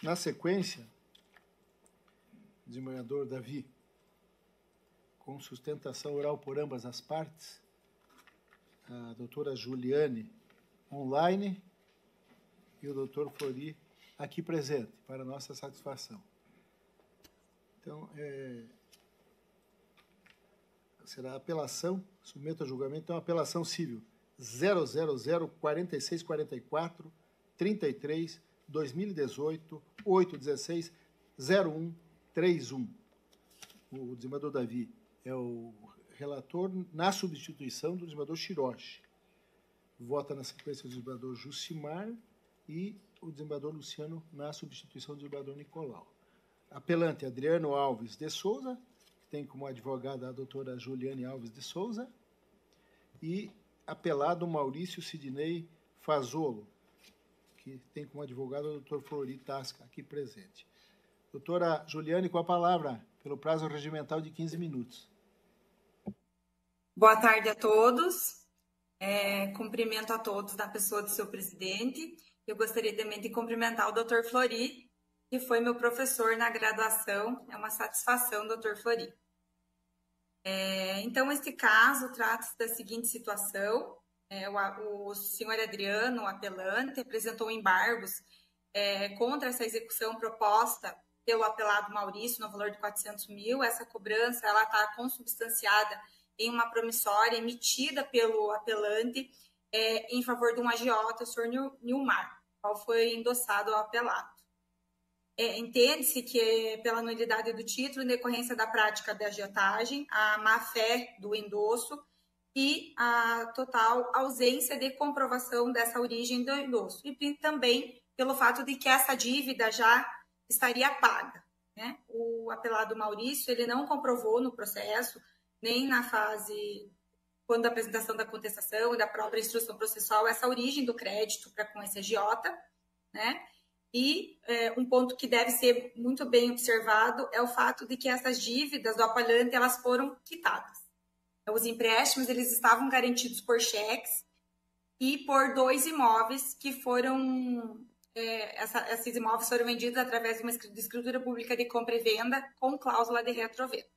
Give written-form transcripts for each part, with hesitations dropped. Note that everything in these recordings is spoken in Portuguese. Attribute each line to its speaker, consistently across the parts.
Speaker 1: Na sequência, desembargador Davi, com sustentação oral por ambas as partes, a doutora Juliane online e o doutor Flori aqui presente, para nossa satisfação. Então, será apelação, submeto a julgamento, então, apelação civil 0004644 33 2018 816 0131. O desembargador Davi é o relator na substituição do desembargador Shiroshi. Vota na sequência o desembargador Jucimar e o desembargador Luciano na substituição do desembargador Nicolau. Apelante Adriano Alves de Souza, que tem como advogada a doutora Juliane Alves de Souza, e apelado Maurício Sidney Fazolo, que tem como advogado o doutor Flori Tasca, aqui presente. Doutora Juliane, com a palavra, pelo prazo regimental de 15 minutos.
Speaker 2: Boa tarde a todos. Cumprimento a todos na pessoa do seu presidente. Eu gostaria também de cumprimentar o doutor Flori, que foi meu professor na graduação. É uma satisfação, doutor Flori. Então, este caso trata-se da seguinte situação. O senhor Adriano, o apelante, apresentou embargos contra essa execução proposta pelo apelado Maurício, no valor de 400 mil. Essa cobrança está consubstanciada em uma promissória emitida pelo apelante em favor de um agiota, o senhor Nilmar, qual foi endossado ao apelado. Entende-se que pela nulidade do título, em decorrência da prática da agiotagem, a má-fé do endosso e a total ausência de comprovação dessa origem do endosso. E também pelo fato de que essa dívida já estaria paga, né? O apelado Maurício, ele não comprovou no processo, nem na fase, quando da apresentação da contestação e da própria instrução processual, essa origem do crédito para com esse agiota, né? E um ponto que deve ser muito bem observado é o fato de que essas dívidas do apelante, elas foram quitadas. Então, os empréstimos, eles estavam garantidos por cheques e por 2 imóveis que foram... esses imóveis foram vendidos através de uma escritura pública de compra e venda com cláusula de retrovenda.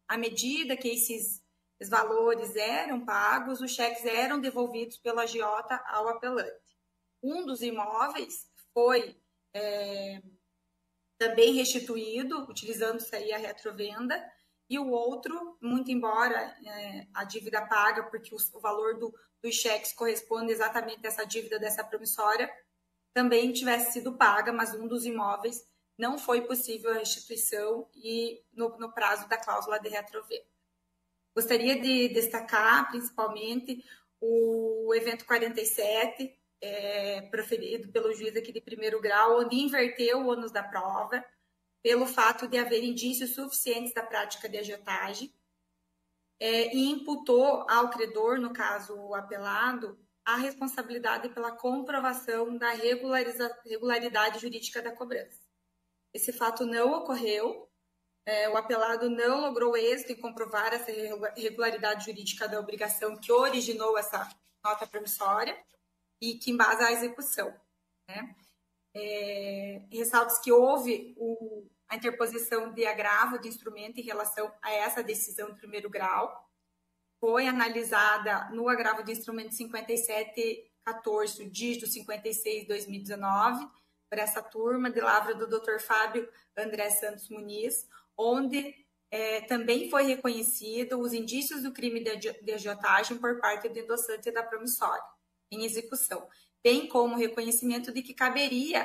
Speaker 2: À medida que esses valores eram pagos, os cheques eram devolvidos pelo agiota ao apelante. Um dos imóveis foi também restituído, utilizando-se aí a retrovenda, e o outro, muito embora a dívida paga, porque o valor dos cheques corresponde exatamente a essa dívida dessa promissória, também tivesse sido paga, mas um dos imóveis não foi possível a restituição e no prazo da cláusula de retrovenda. Gostaria de destacar, principalmente, o evento 47, proferido pelo juiz aqui de primeiro grau, onde inverteu o ônus da prova, pelo fato de haver indícios suficientes da prática de agiotagem, e imputou ao credor, no caso o apelado, a responsabilidade pela comprovação da regularidade jurídica da cobrança. Esse fato não ocorreu, o apelado não logrou êxito em comprovar essa regularidade jurídica da obrigação que originou essa nota promissória e que embasa a execução, né? Ressalto que houve a interposição de agravo de instrumento em relação a essa decisão de primeiro grau, foi analisada no agravo de instrumento 5714, dígito 56/2019, por essa turma de lavra do Dr. Fábio André Santos Muniz, onde também foi reconhecido os indícios do crime de agiotagem por parte do endossante da promissória em execução, bem como o reconhecimento de que caberia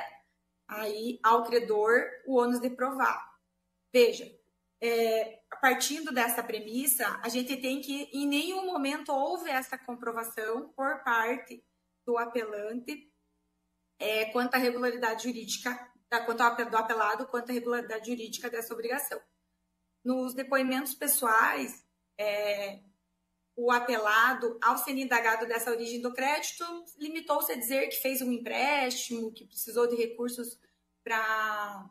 Speaker 2: aí ao credor o ônus de provar. Veja, partindo dessa premissa, a gente tem que, em nenhum momento houve essa comprovação por parte do apelante quanto à regularidade jurídica, quanto ao do apelado, quanto à regularidade jurídica dessa obrigação. Nos depoimentos pessoais, o apelado, ao ser indagado dessa origem do crédito, limitou-se a dizer que fez um empréstimo, que precisou de recursos para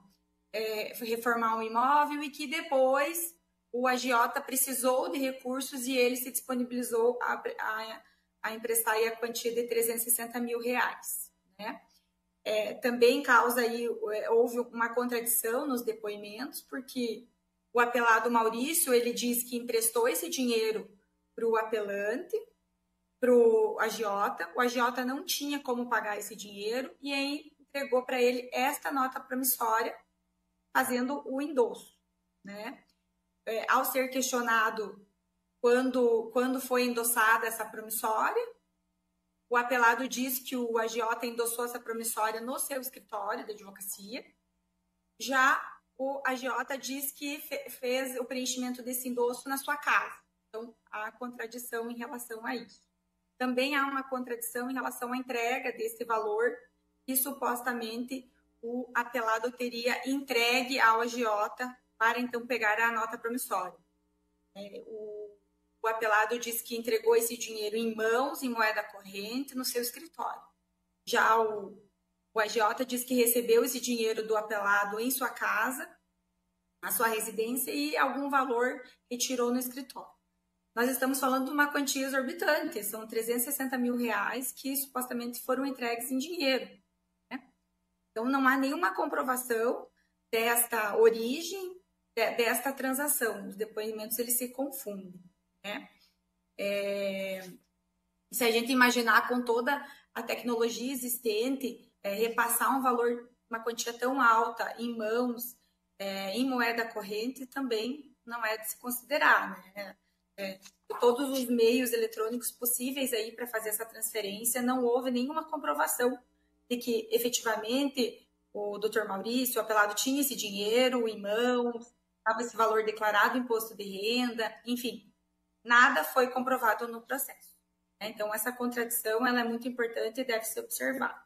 Speaker 2: reformar um imóvel e que depois o agiota precisou de recursos e ele se disponibilizou a emprestar aí a quantia de R$360 mil, né? também causa aí, houve uma contradição nos depoimentos, porque o apelado Maurício, ele diz que emprestou esse dinheiro para o apelante, para o agiota não tinha como pagar esse dinheiro, e aí entregou para ele esta nota promissória, fazendo o endosso, né? Ao ser questionado quando foi endossada essa promissória, o apelado diz que o agiota endossou essa promissória no seu escritório de advocacia. Já o agiota diz que fez o preenchimento desse endosso na sua casa. Então, há contradição em relação a isso. Também há uma contradição em relação à entrega desse valor que supostamente o apelado teria entregue ao agiota para então pegar a nota promissória. O apelado diz que entregou esse dinheiro em mãos, em moeda corrente, no seu escritório. Já o agiota diz que recebeu esse dinheiro do apelado em sua casa, na sua residência, e algum valor retirou no escritório. Nós estamos falando de uma quantia exorbitante, são 360 mil reais que supostamente foram entregues em dinheiro, né? Então, não há nenhuma comprovação desta origem, desta transação. Os depoimentos, eles se confundem, né? Se a gente imaginar com toda a tecnologia existente, repassar um valor, uma quantia tão alta em mãos, em moeda corrente, também não é de se considerar, né? Todos os meios eletrônicos possíveis aí para fazer essa transferência, não houve nenhuma comprovação de que efetivamente o Dr. Maurício, o apelado, tinha esse dinheiro em mãos, estava esse valor declarado, imposto de renda, enfim, nada foi comprovado no processo. Então, essa contradição ela é muito importante e deve ser observada.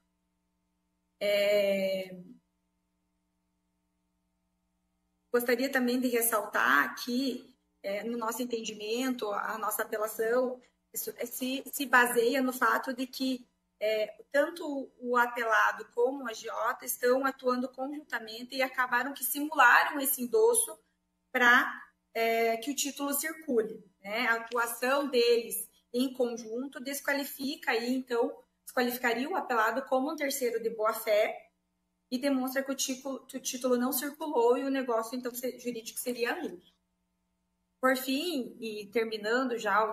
Speaker 2: Gostaria também de ressaltar que, no nosso entendimento, a nossa apelação se baseia no fato de que tanto o apelado como o agiota estão atuando conjuntamente e acabaram que simularam esse endosso para que o título circule, né? A atuação deles em conjunto desqualificaria o apelado como um terceiro de boa-fé e demonstra que o título não circulou e o negócio, então, jurídico seria nulo. Por fim, e terminando já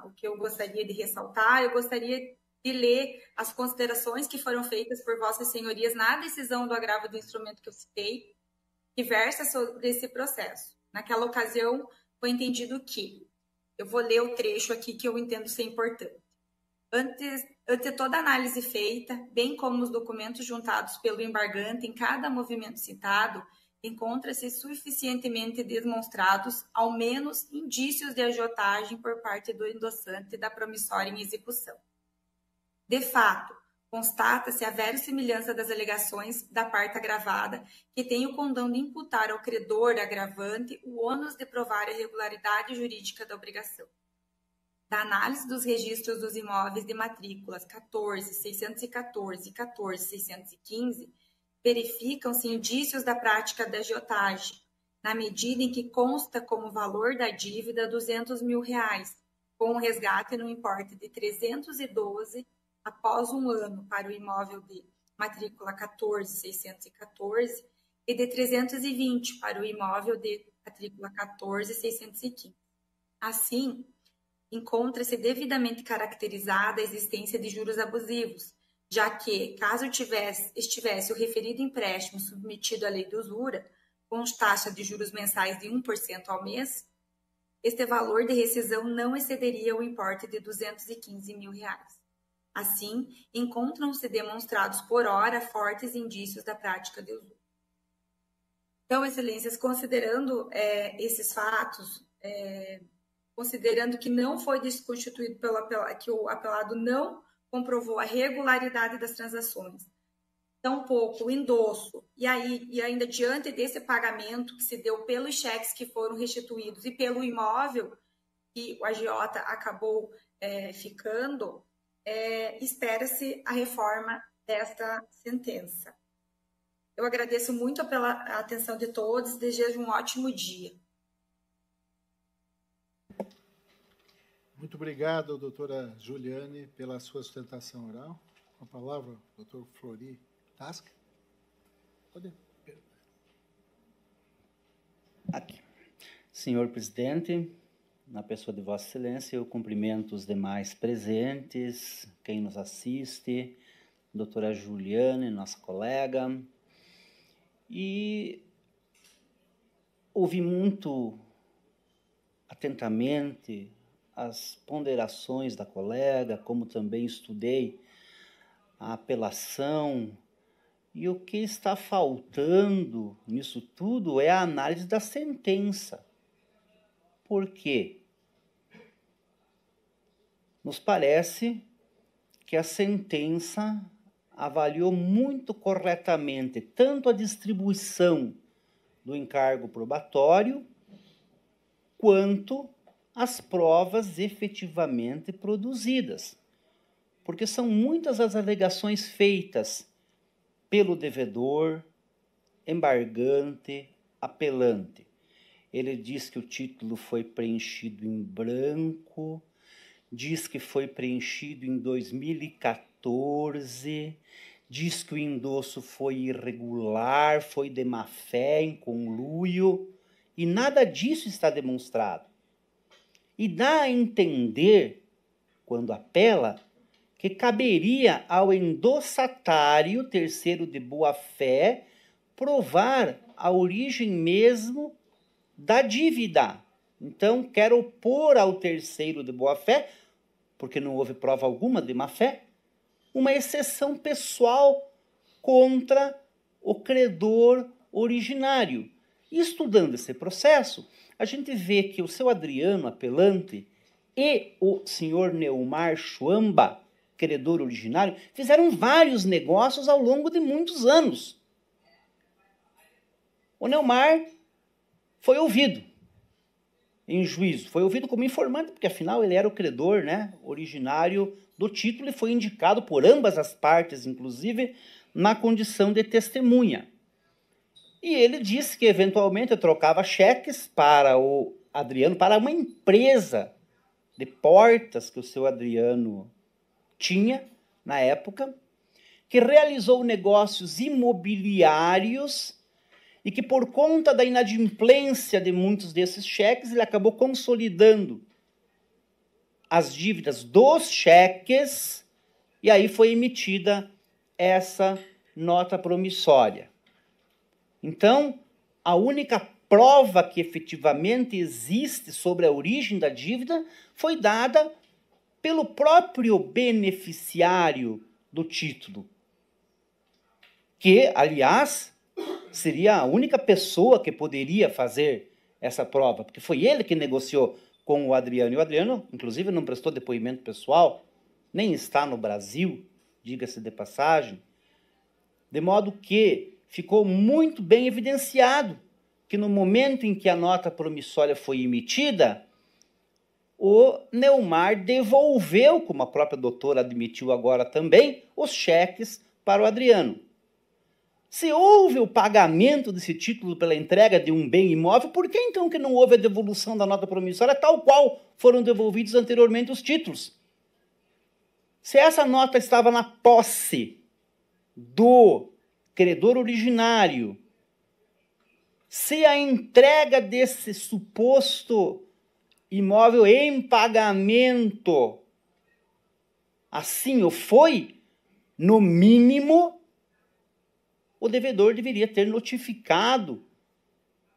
Speaker 2: o que eu gostaria de ressaltar, eu gostaria de ler as considerações que foram feitas por vossas senhorias na decisão do agravo do instrumento que eu citei, que versa sobre esse processo. Naquela ocasião, foi entendido que, eu vou ler o trecho aqui que eu entendo ser importante. Ante toda análise feita, bem como os documentos juntados pelo embargante em cada movimento citado, encontra-se suficientemente demonstrados, ao menos, indícios de agiotagem por parte do endossante da promissória em execução. De fato, constata-se a verossimilhança das alegações da parte agravada, que tem o condão de imputar ao credor agravante o ônus de provar a irregularidade jurídica da obrigação. Da análise dos registros dos imóveis de matrículas 14.614 e 14.615, verificam-se indícios da prática da agiotagem, na medida em que consta como valor da dívida R$200 mil, com o resgate no importe de 312 após um ano para o imóvel de matrícula 14.614 e de 320 para o imóvel de matrícula 14.615. Assim, encontra-se devidamente caracterizada a existência de juros abusivos, já que, caso estivesse o referido empréstimo submetido à lei de usura, com taxa de juros mensais de 1% ao mês, este valor de rescisão não excederia o importe de R$215 mil. Assim, encontram-se demonstrados por hora fortes indícios da prática de usura. Então, excelências, considerando esses fatos, considerando que não foi desconstituído pelo apelado, que o apelado não comprovou a regularidade das transações, tampouco o endosso, e ainda diante desse pagamento que se deu pelos cheques que foram restituídos e pelo imóvel que o agiota acabou ficando, espera-se a reforma desta sentença. Eu agradeço muito pela atenção de todos, desejo um ótimo dia.
Speaker 1: Muito obrigado, doutora Juliane, pela sua sustentação oral. Com a palavra, doutor Flori Tasca. Pode.
Speaker 3: Aqui. Senhor presidente, na pessoa de Vossa Excelência, eu cumprimento os demais presentes, quem nos assiste, doutora Juliane, nossa colega, e ouvi muito atentamente as ponderações da colega, como também estudei a apelação, e o que está faltando nisso tudo é a análise da sentença. Por quê? Nos parece que a sentença avaliou muito corretamente tanto a distribuição do encargo probatório quanto as provas efetivamente produzidas. Porque são muitas as alegações feitas pelo devedor, embargante, apelante. Ele diz que o título foi preenchido em branco, diz que foi preenchido em 2014, diz que o endosso foi irregular, foi de má-fé, em conluio, e nada disso está demonstrado. E dá a entender, quando apela, que caberia ao endossatário terceiro de boa-fé provar a origem mesmo da dívida. Então, quer opor ao terceiro de boa-fé, porque não houve prova alguma de má-fé, uma exceção pessoal contra o credor originário. E estudando esse processo, a gente vê que o seu Adriano, apelante, e o senhor Neumar Chuamba, credor originário, fizeram vários negócios ao longo de muitos anos. O Neumar foi ouvido em juízo, foi ouvido como informante, porque afinal ele era o credor, né, originário do título e foi indicado por ambas as partes, inclusive, na condição de testemunha. E ele disse que eventualmente trocava cheques para o Adriano, para uma empresa de portas que o seu Adriano tinha na época, que realizou negócios imobiliários e que por conta da inadimplência de muitos desses cheques, ele acabou consolidando as dívidas dos cheques e aí foi emitida essa nota promissória. Então, a única prova que efetivamente existe sobre a origem da dívida foi dada pelo próprio beneficiário do título, que, aliás, seria a única pessoa que poderia fazer essa prova, porque foi ele que negociou com o Adriano, e o Adriano, inclusive, não prestou depoimento pessoal, nem está no Brasil, diga-se de passagem, de modo que ficou muito bem evidenciado que no momento em que a nota promissória foi emitida, o Neumar devolveu, como a própria doutora admitiu agora também, os cheques para o Adriano. Se houve o pagamento desse título pela entrega de um bem imóvel, por que então que não houve a devolução da nota promissória tal qual foram devolvidos anteriormente os títulos? Se essa nota estava na posse do credor originário, se a entrega desse suposto imóvel em pagamento assim o foi, no mínimo, o devedor deveria ter notificado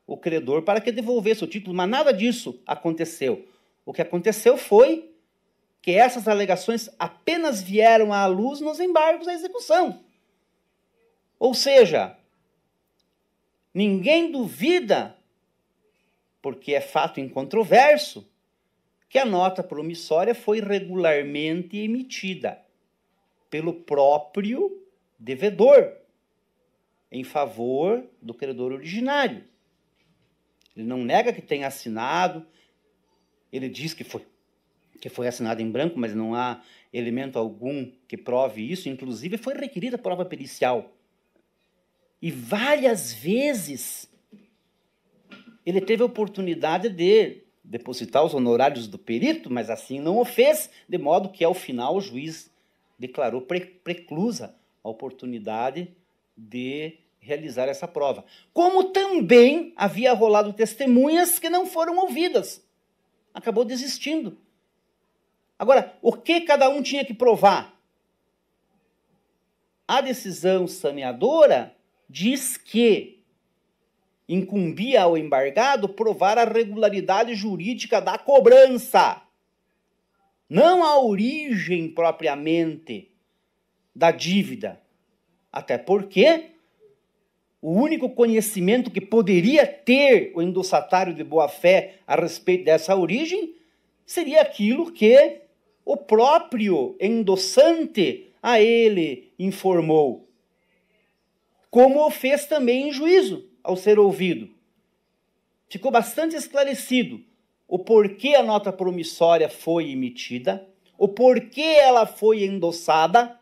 Speaker 3: o credor para que devolvesse o título, mas nada disso aconteceu. O que aconteceu foi que essas alegações apenas vieram à luz nos embargos à execução. Ou seja, ninguém duvida, porque é fato incontroverso, que a nota promissória foi regularmente emitida pelo próprio devedor em favor do credor originário. Ele não nega que tenha assinado, ele diz que foi assinado em branco, mas não há elemento algum que prove isso, inclusive foi requerida prova pericial. E várias vezes ele teve a oportunidade de depositar os honorários do perito, mas assim não o fez, de modo que, ao final, o juiz declarou preclusa a oportunidade de realizar essa prova. Como também havia rolado testemunhas que não foram ouvidas. Acabou desistindo. Agora, o que cada um tinha que provar? A decisão saneadora diz que incumbia ao embargado provar a regularidade jurídica da cobrança, não a origem propriamente da dívida. Até porque o único conhecimento que poderia ter o endossatário de boa-fé a respeito dessa origem seria aquilo que o próprio endossante a ele informou, como o fez também em juízo ao ser ouvido. Ficou bastante esclarecido o porquê a nota promissória foi emitida, o porquê ela foi endossada,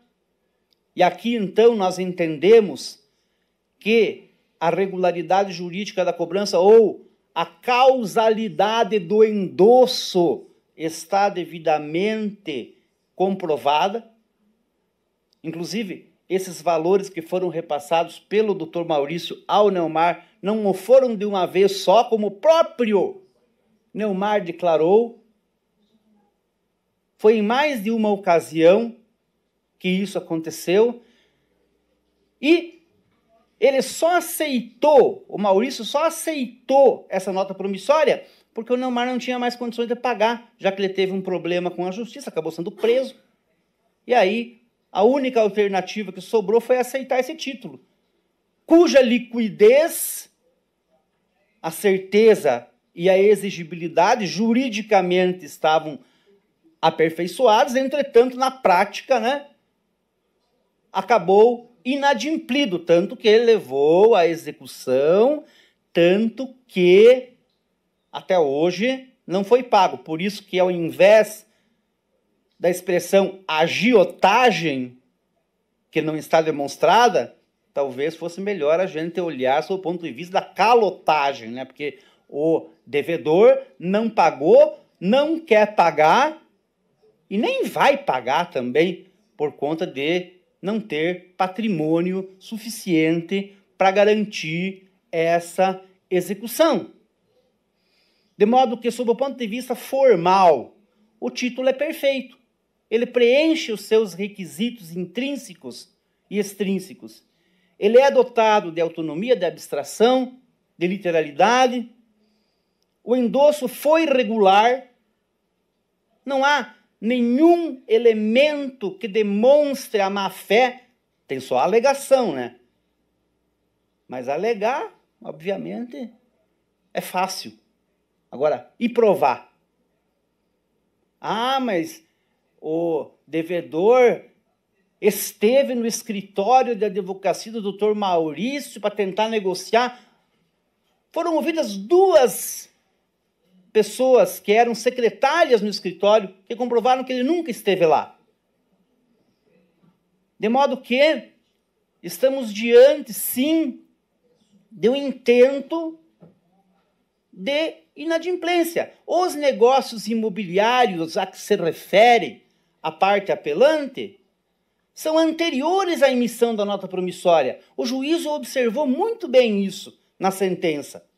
Speaker 3: e aqui então nós entendemos que a regularidade jurídica da cobrança ou a causalidade do endosso está devidamente comprovada. Inclusive, esses valores que foram repassados pelo Dr. Maurício ao Neumar não foram de uma vez só, como o próprio Neumar declarou. Foi em mais de uma ocasião que isso aconteceu. E ele só aceitou, o Maurício só aceitou essa nota promissória porque o Neumar não tinha mais condições de pagar, já que ele teve um problema com a justiça, acabou sendo preso. E aí, a única alternativa que sobrou foi aceitar esse título, cuja liquidez, a certeza e a exigibilidade juridicamente estavam aperfeiçoados, entretanto, na prática, né, acabou inadimplido, tanto que ele levou à execução, tanto que até hoje não foi pago. Por isso que, ao invés da expressão agiotagem, que não está demonstrada, talvez fosse melhor a gente olhar sob o ponto de vista da calotagem, né? Porque o devedor não pagou, não quer pagar e nem vai pagar também por conta de não ter patrimônio suficiente para garantir essa execução. De modo que, sob o ponto de vista formal, o título é perfeito. Ele preenche os seus requisitos intrínsecos e extrínsecos. Ele é dotado de autonomia, de abstração, de literalidade. O endosso foi regular. Não há nenhum elemento que demonstre a má-fé. Tem só a alegação, né? Mas alegar, obviamente, é fácil. Agora, e provar? Ah, mas o devedor esteve no escritório de advocacia do Dr. Maurício para tentar negociar. Foram ouvidas 2 pessoas que eram secretárias no escritório que comprovaram que ele nunca esteve lá. De modo que estamos diante, sim, de um intento de inadimplência. Os negócios imobiliários a que se refere a parte apelante são anteriores à emissão da nota promissória. O juízo observou muito bem isso na sentença.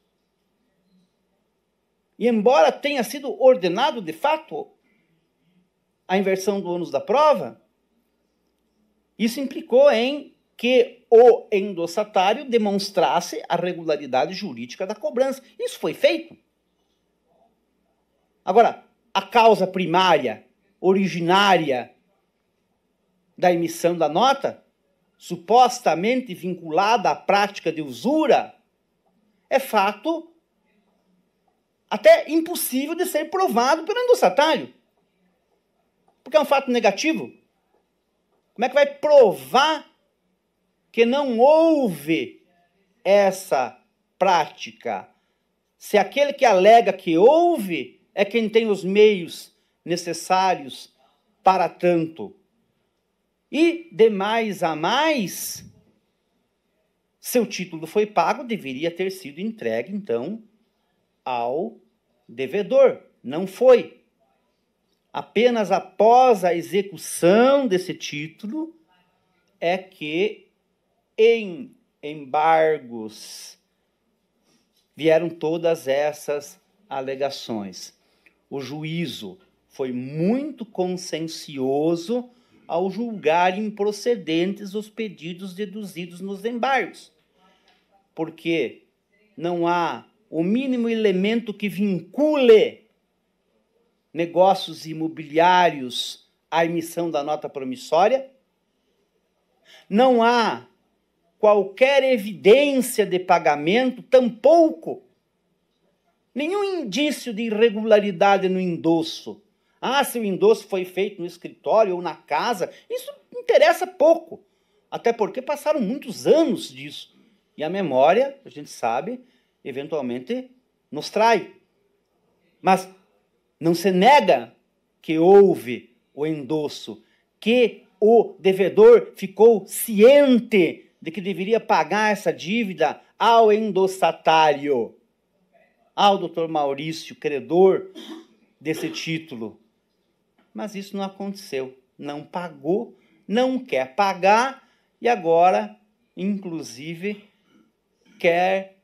Speaker 3: E embora tenha sido ordenado, de fato, a inversão do ônus da prova, isso implicou em que o endossatário demonstrasse a regularidade jurídica da cobrança. Isso foi feito. Agora, a causa primária, originária da emissão da nota, supostamente vinculada à prática de usura, é fato até impossível de ser provado pelo endossatário. Porque é um fato negativo. Como é que vai provar que não houve essa prática, se aquele que alega que houve é quem tem os meios necessários para tanto? E, de mais a mais, seu título foi pago, deveria ter sido entregue, então, ao devedor. Não foi. Apenas após a execução desse título é que em embargos, vieram todas essas alegações. O juízo foi muito consciencioso ao julgar improcedentes os pedidos deduzidos nos embargos, porque não há o mínimo elemento que vincule negócios imobiliários à emissão da nota promissória, não há qualquer evidência de pagamento, tampouco nenhum indício de irregularidade no endosso. Se o endosso foi feito no escritório ou na casa, isso interessa pouco, até porque passaram muitos anos disso. E a memória, a gente sabe, eventualmente nos trai. Mas não se nega que houve o endosso, que o devedor ficou ciente de que deveria pagar essa dívida ao endossatário, ao doutor Maurício, credor desse título. Mas isso não aconteceu. Não pagou, não quer pagar e agora, inclusive, quer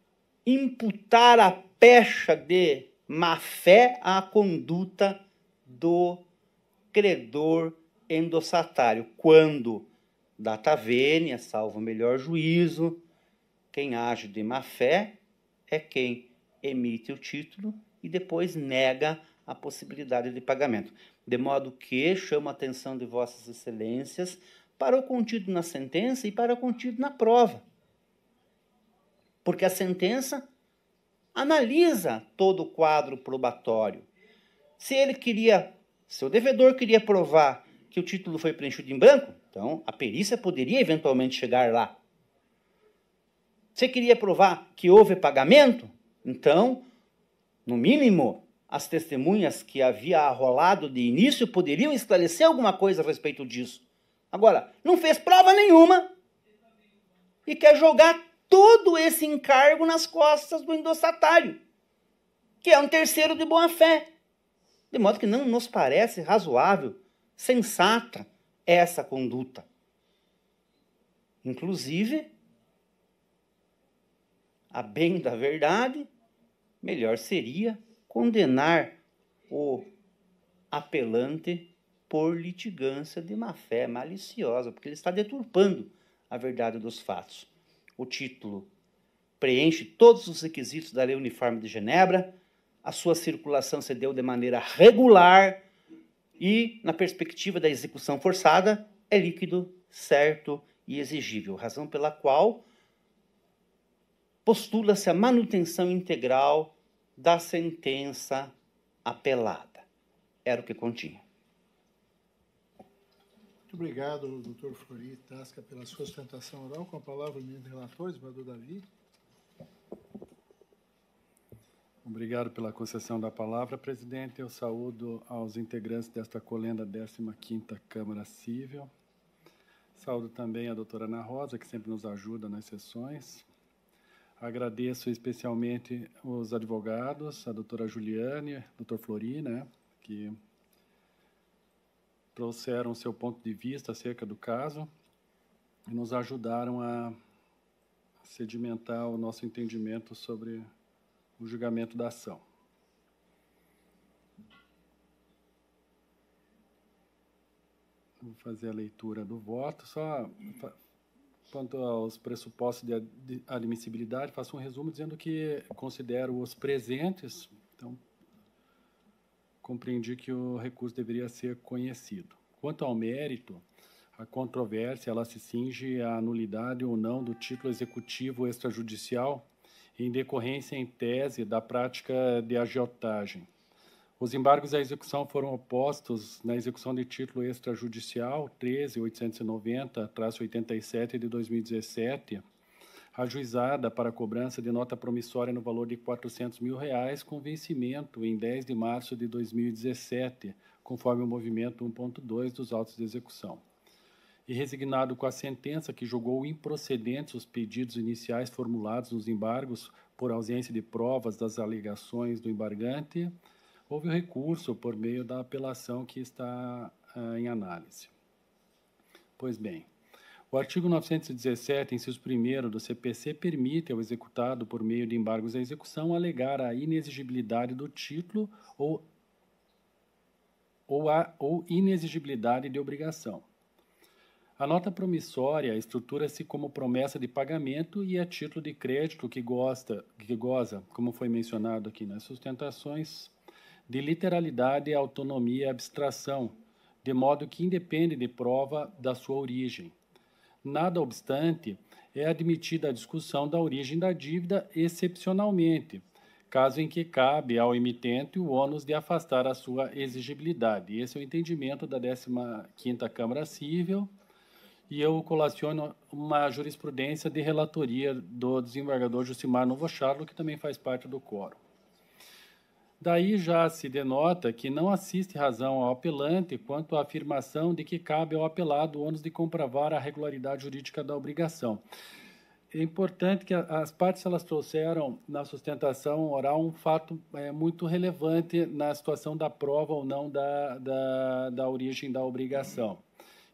Speaker 3: imputar a pecha de má-fé à conduta do credor endossatário, quando, data vênia, salvo o melhor juízo, quem age de má-fé é quem emite o título e depois nega a possibilidade de pagamento. De modo que chamo a atenção de vossas excelências para o contido na sentença e para o contido na prova. Porque a sentença analisa todo o quadro probatório. Se o devedor queria provar que o título foi preenchido em branco, então a perícia poderia eventualmente chegar lá. Se queria provar que houve pagamento, então, no mínimo, as testemunhas que havia arrolado de início poderiam esclarecer alguma coisa a respeito disso. Agora, não fez prova nenhuma e quer jogar todo esse encargo nas costas do endossatário, que é um terceiro de boa-fé. De modo que não nos parece razoável, sensata essa conduta. Inclusive, a bem da verdade, melhor seria condenar o apelante por litigância de má-fé maliciosa, porque ele está deturpando a verdade dos fatos. O título preenche todos os requisitos da Lei Uniforme de Genebra, a sua circulação se deu de maneira regular e, na perspectiva da execução forçada, é líquido, certo e exigível, razão pela qual postula-se a manutenção integral da sentença apelada. Era o que continha.
Speaker 1: Muito obrigado, doutor Flori Tasca, pela sua sustentação oral. Com a palavra o ministro relator, desembargador Davi.
Speaker 4: Obrigado pela concessão da palavra, presidente. Eu saúdo aos integrantes desta colenda 15ª Câmara Civil. Saúdo também a doutora Ana Rosa, que sempre nos ajuda nas sessões. Agradeço especialmente os advogados, a doutora Juliane, doutor Flori, que trouxeram seu ponto de vista acerca do caso e nos ajudaram a sedimentar o nosso entendimento sobre o julgamento da ação. Vou fazer a leitura do voto. Só quanto aos pressupostos de admissibilidade, faço um resumo dizendo que considero os presentes, então compreendi que o recurso deveria ser conhecido. Quanto ao mérito, a controvérsia ela se cinge à nulidade ou não do título executivo extrajudicial em decorrência em tese da prática de agiotagem. Os embargos à execução foram opostos na execução de título extrajudicial 13.890/87 de 2017, ajuizada para a cobrança de nota promissória no valor de R$400 mil, com vencimento em 10 de março de 2017, conforme o movimento 1.2 dos autos de execução. E resignado com a sentença que julgou improcedentes os pedidos iniciais formulados nos embargos por ausência de provas das alegações do embargante, houve o recurso por meio da apelação que está em análise. Pois bem, O artigo 917, inciso 1º do CPC, permite ao executado, por meio de embargos à execução, alegar a inexigibilidade do título ou inexigibilidade de obrigação. A nota promissória estrutura-se como promessa de pagamento e é título de crédito que goza, como foi mencionado aqui nas sustentações, de literalidade, autonomia e abstração, de modo que independe de prova da sua origem. Nada obstante, é admitida a discussão da origem da dívida excepcionalmente, caso em que cabe ao emitente o ônus de afastar a sua exigibilidade. Esse é o entendimento da 15ª Câmara Cível, e eu colaciono uma jurisprudência de relatoria do desembargador Jucimar Novo Charlo, que também faz parte do quórum. Daí já se denota que não assiste razão ao apelante quanto à afirmação de que cabe ao apelado o ônus de comprovar a regularidade jurídica da obrigação. É importante que as partes elas trouxeram na sustentação oral um fato muito relevante na situação da prova ou não da origem da obrigação,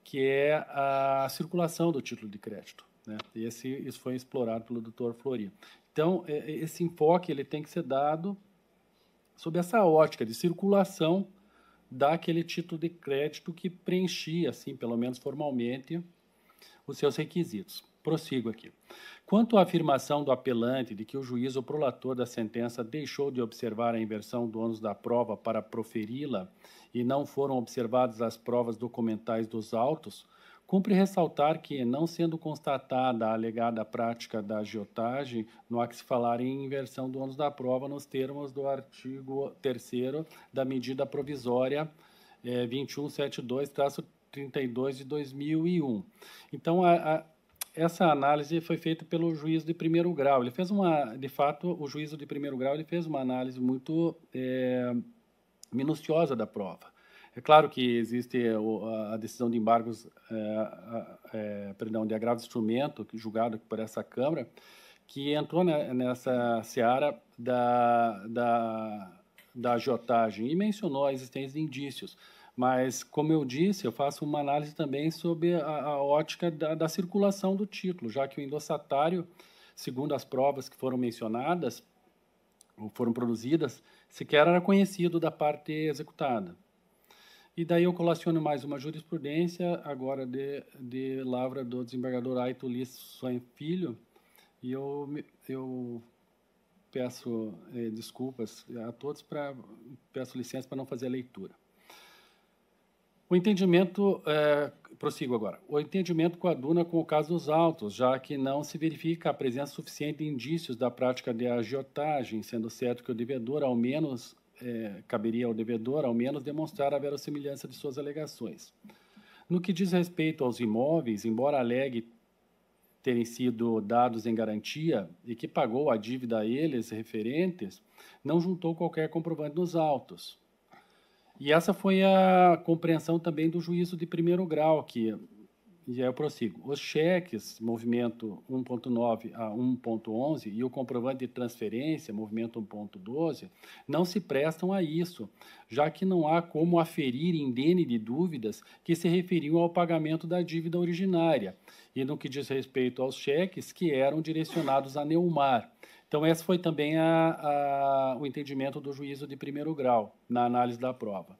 Speaker 4: que é a circulação do título de crédito, né? Isso foi explorado pelo Dr. Flori. Então, esse enfoque ele tem que ser dado sob essa ótica de circulação daquele título de crédito que preenchia, assim, pelo menos formalmente, os seus requisitos. Prossigo aqui. Quanto à afirmação do apelante de que o juiz ou prolator da sentença deixou de observar a inversão do ônus da prova para proferi-la e não foram observadas as provas documentais dos autos, cumpre ressaltar que, não sendo constatada a alegada prática da agiotagem, não há que se falar em inversão do ônus da prova nos termos do artigo 3º da medida provisória 2172-32 de 2001. Então, essa análise foi feita pelo juízo de primeiro grau. Ele fez de fato, o juízo de primeiro grau ele fez uma análise muito minuciosa da prova. É claro que existe a decisão de embargos, de agravo de instrumento, julgado por essa Câmara, que entrou nessa seara da agiotagem e mencionou a existência de indícios. Mas, como eu disse, eu faço uma análise também sobre a ótica da circulação do título, já que o endossatário, segundo as provas que foram mencionadas, ou foram produzidas, sequer era conhecido da parte executada. E daí eu colaciono mais uma jurisprudência, agora de lavra do desembargador Aito Lissoen Filho, e eu peço desculpas a todos, peço licença para não fazer a leitura. O entendimento, prossigo agora, o entendimento coaduna com o caso dos autos, já que não se verifica a presença suficiente de indícios da prática de agiotagem, sendo certo que o devedor, ao menos, caberia ao devedor, ao menos, demonstrar a verossimilhança de suas alegações. No que diz respeito aos imóveis, embora alegue terem sido dados em garantia e que pagou a dívida a eles referentes, não juntou qualquer comprovante nos autos. E essa foi a compreensão também do juízo de primeiro grau, que já eu prossigo. Os cheques, movimento 1.9 a 1.11, e o comprovante de transferência, movimento 1.12, não se prestam a isso, já que não há como aferir indene de dúvidas que se referiam ao pagamento da dívida originária, e no que diz respeito aos cheques que eram direcionados a Neumar. Então, esse foi também o entendimento do juízo de primeiro grau, na análise da prova.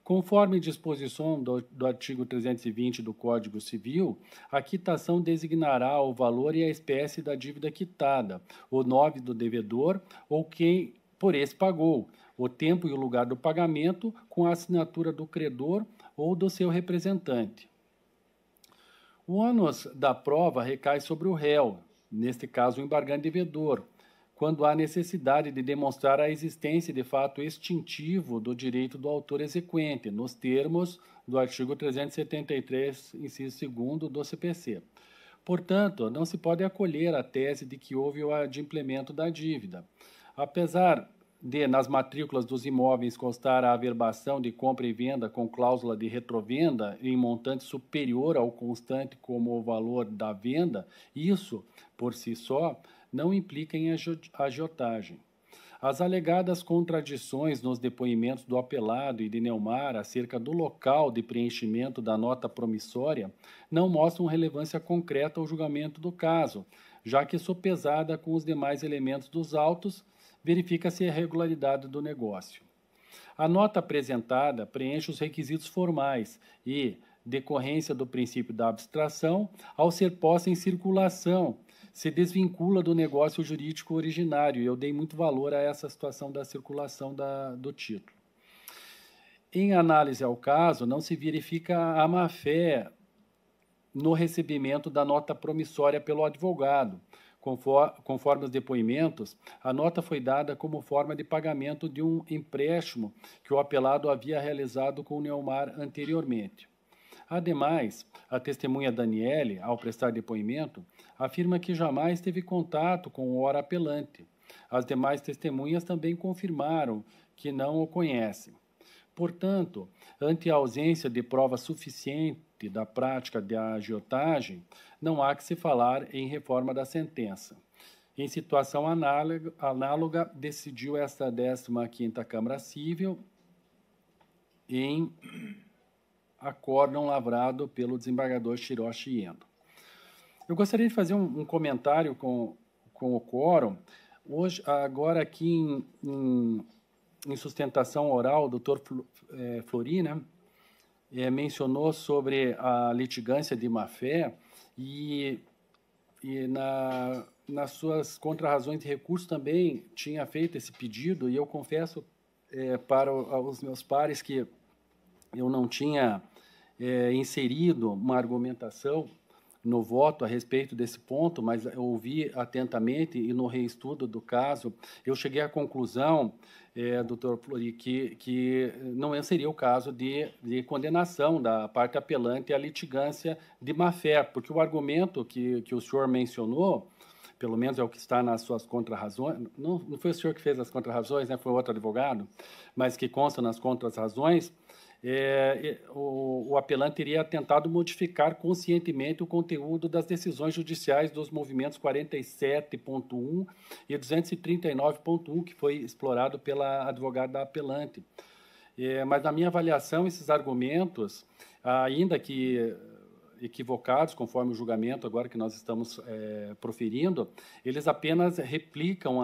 Speaker 4: Conforme disposição do artigo 320 do Código Civil, a quitação designará o valor e a espécie da dívida quitada, o nome do devedor ou quem por esse pagou, o tempo e o lugar do pagamento com a assinatura do credor ou do seu representante. O ônus da prova recai sobre o réu, neste caso o embargante devedor, quando há necessidade de demonstrar a existência de fato extintivo do direito do autor exequente, nos termos do artigo 373, inciso 2º do CPC. Portanto, não se pode acolher a tese de que houve o adimplemento da dívida. Apesar de, nas matrículas dos imóveis, constar a averbação de compra e venda com cláusula de retrovenda em montante superior ao constante como o valor da venda, isso, por si só, não implica em agiotagem. As alegadas contradições nos depoimentos do apelado e de Neumar acerca do local de preenchimento da nota promissória não mostram relevância concreta ao julgamento do caso, já que, sopesada com os demais elementos dos autos, verifica-se a irregularidade do negócio. A nota apresentada preenche os requisitos formais e, decorrência do princípio da abstração, ao ser posta em circulação, se desvincula do negócio jurídico originário, e eu dei muito valor a essa situação da circulação do título. Em análise ao caso, não se verifica a má-fé no recebimento da nota promissória pelo advogado. Conforme os depoimentos, a nota foi dada como forma de pagamento de um empréstimo que o apelado havia realizado com o Neumar anteriormente. Ademais, a testemunha Daniele, ao prestar depoimento, afirma que jamais teve contato com o ora apelante. As demais testemunhas também confirmaram que não o conhecem. Portanto, ante a ausência de prova suficiente da prática da agiotagem, não há que se falar em reforma da sentença. Em situação análoga, decidiu esta 15ª Câmara Cível em acórdão lavrado pelo desembargador Shiroshi Endo. Eu gostaria de fazer um comentário com o quórum. Hoje, agora aqui em sustentação oral, o doutor Flori, né, mencionou sobre a litigância de má-fé e nas suas contrarrazões de recurso também tinha feito esse pedido, e eu confesso para os meus pares que eu não tinha inserido uma argumentação no voto a respeito desse ponto, mas eu ouvi atentamente e no reestudo do caso, eu cheguei à conclusão, doutor Flori, que não seria o caso de condenação da parte apelante à litigância de má-fé, porque o argumento que o senhor mencionou, pelo menos é o que está nas suas contrarrazões, não foi o senhor que fez as contrarrazões, né, foi outro advogado, mas que consta nas contrarrazões, o apelante teria tentado modificar conscientemente o conteúdo das decisões judiciais dos movimentos 47.1 e 239.1, que foi explorado pela advogada apelante. Mas, na minha avaliação, esses argumentos, ainda que equivocados, conforme o julgamento agora que nós estamos proferindo, eles apenas replicam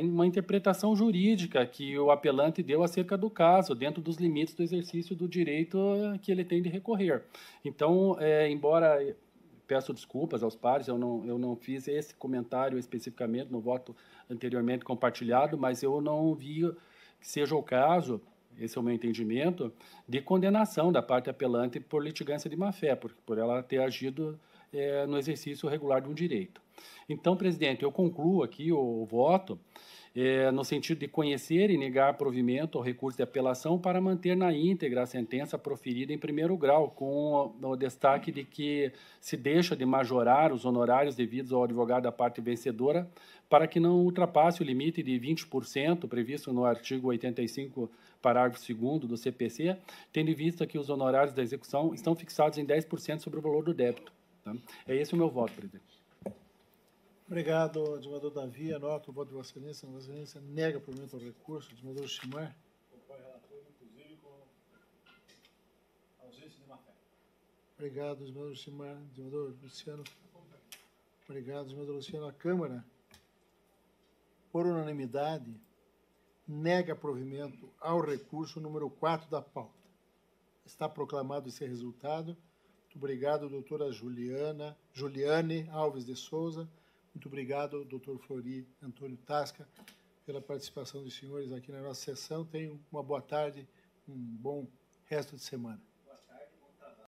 Speaker 4: uma interpretação jurídica que o apelante deu acerca do caso, dentro dos limites do exercício do direito que ele tem de recorrer. Então, embora peço desculpas aos pares, eu não fiz esse comentário especificamente no voto anteriormente compartilhado, mas eu não vi que seja o caso, esse é o meu entendimento, de condenação da parte apelante por litigância de má-fé, por ela ter agido no exercício regular de um direito. Então, presidente, eu concluo aqui o voto no sentido de conhecer e negar provimento ao recurso de apelação para manter na íntegra a sentença proferida em primeiro grau, com o destaque de que se deixa de majorar os honorários devidos ao advogado da parte vencedora para que não ultrapasse o limite de 20% previsto no artigo 85, parágrafo 2º do CPC, tendo em vista que os honorários da execução estão fixados em 10% sobre o valor do débito. Tá? É esse o meu voto, presidente.
Speaker 1: Obrigado, advogado Davi. Anoto o voto de Vossa Excelência. Vossa Excelência nega provimento ao recurso. Advogado Chimar.
Speaker 5: Acompanho o relator, inclusive, com ausência de má-fé.
Speaker 1: Obrigado, advogado Chimar. Advogado Luciano. Obrigado, advogado Luciano. A Câmara, por unanimidade, nega provimento ao recurso número 4 da pauta. Está proclamado esse resultado. Muito obrigado, doutora Juliane Alves de Souza. Muito obrigado, doutor Flori Antônio Tasca, pela participação dos senhores aqui na nossa sessão. Tenham uma boa tarde, um bom resto de semana.